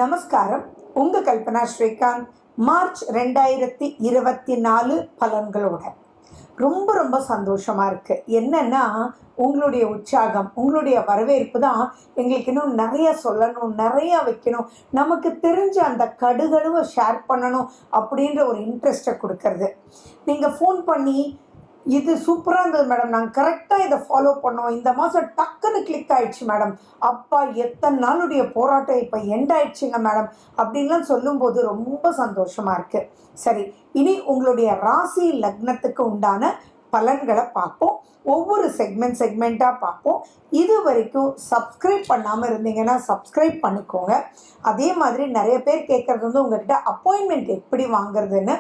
நமஸ்காரம். உங்க கல்பனா ஸ்ரீகாந்த். மார்ச் 2024 பலன்களோட ரொம்ப ரொம்ப சந்தோஷமா இருக்கு. என்னன்னா, உங்களுடைய உற்சாகம், உங்களுடைய வரவேற்பு தான் எங்களுக்கு இன்னும் நிறைய சொல்லணும், நிறைய வைக்கணும், நமக்கு தெரிஞ்ச அந்த கடுகளுவை ஷேர் பண்ணணும் அப்படின்ற ஒரு இன்ட்ரெஸ்ட்டை கொடுக்கறது. நீங்கள் ஃபோன் பண்ணி இது சூப்பராக இருந்தது மேடம், நாங்கள் கரெக்டாக இதை ஃபாலோ பண்ணோம், இந்த மாதம் டக்குன்னு கிளிக் ஆகிடுச்சு மேடம், அப்பா எத்தனை நாளுடைய போராட்டம் இப்போ எண்ட் ஆயிடுச்சுங்க மேடம் அப்படின்லாம் சொல்லும்போது ரொம்ப சந்தோஷமாக இருக்குது. சரி, இனி உங்களுடைய ராசி லக்னத்துக்கு உண்டான பலன்களை பார்ப்போம். ஒவ்வொரு செக்மெண்ட்டாக பார்ப்போம். இது வரைக்கும் சப்ஸ்கிரைப் பண்ணாமல் இருந்தீங்கன்னா சப்ஸ்கிரைப் பண்ணிக்கோங்க. அதே மாதிரி நிறைய பேர் கேட்குறது உங்கள்கிட்ட அப்பாயின்மெண்ட் எப்படி வாங்குறதுன்னு.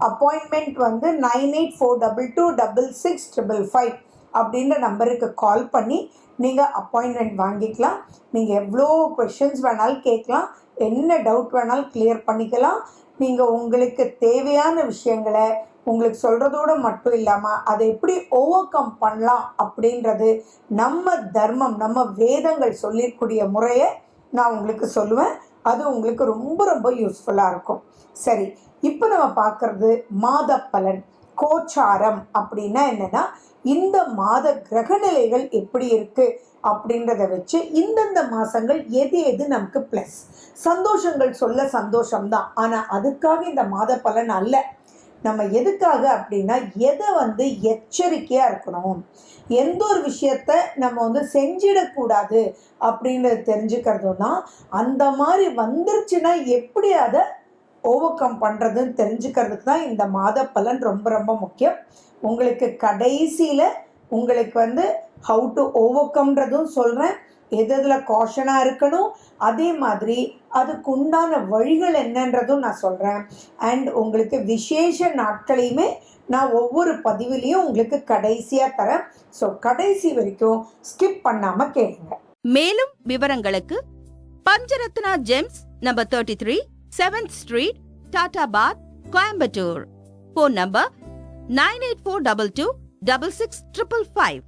அப்பாயின்மெண்ட் 9842226655 அப்படின்ற நம்பருக்கு கால் பண்ணி நீங்கள் அப்பாயின்மெண்ட் வாங்கிக்கலாம். நீங்கள் எவ்வளோ கொஷின்ஸ் வேணாலும் கேட்கலாம், என்ன டவுட் வேணாலும் கிளியர் பண்ணிக்கலாம். நீங்கள் உங்களுக்கு தேவையான விஷயங்களை உங்களுக்கு சொல்கிறதோடு மட்டும் இல்லாமல் அதை எப்படி ஓவர் கம் பண்ணலாம் அப்படின்றது நம்ம தர்மம், நம்ம வேதங்கள் சொல்லிக்கூடிய முறையை நான் உங்களுக்கு சொல்லுவேன். அது உங்களுக்கு ரொம்ப ரொம்ப யூஸ்ஃபுல்லாக இருக்கும். சரி, இப்போ நம்ம பார்க்குறது மாத பலன், கோச்சாரம். அப்படின்னா என்னென்னா, இந்த மாத கிரகநிலைகள் எப்படி இருக்குது அப்படின்றத வச்சு இந்தந்த மாதங்கள் எது எது நமக்கு ப்ளஸ். சந்தோஷங்கள் சொல்ல சந்தோஷம்தான், ஆனால் அதுக்காக இந்த மாத பலன் அல்ல. நம்ம எதுக்காக அப்படின்னா, எதை எச்சரிக்கையாக இருக்கணும், எந்த ஒரு விஷயத்த நம்ம செஞ்சிடக்கூடாது அப்படின்றத தெரிஞ்சுக்கிறதும் தான். அந்த மாதிரி வந்துருச்சுன்னா எப்படி அதை ஓவர் கம் பண்ணுறதுன்னு தெரிஞ்சுக்கிறதுக்கு தான் இந்த மாத பலன் ரொம்ப ரொம்ப முக்கியம். உங்களுக்கு கடைசியில் உங்களுக்கு ஹவு டு ஓவர் கம்ன்றதும் சொல்கிறேன், எதில் காஷனாக இருக்கணும், அதே மாதிரி அதுக்கு உண்டான வழிகள் என்னன்றதும் நான் சொல்கிறேன். அண்ட் உங்களுக்கு விசேஷ நாட்களையுமே நான் ஒவ்வொரு பதிவுலேயும் உங்களுக்கு கடைசியாக தரேன். ஸோ கடைசி வரைக்கும் ஸ்கிப் பண்ணாமல் கேளுங்க. மேலும் விவரங்களுக்கு Pancharatna gems number 33 7th Street, Tata Bath, Coimbatore. Phone number 9842266555.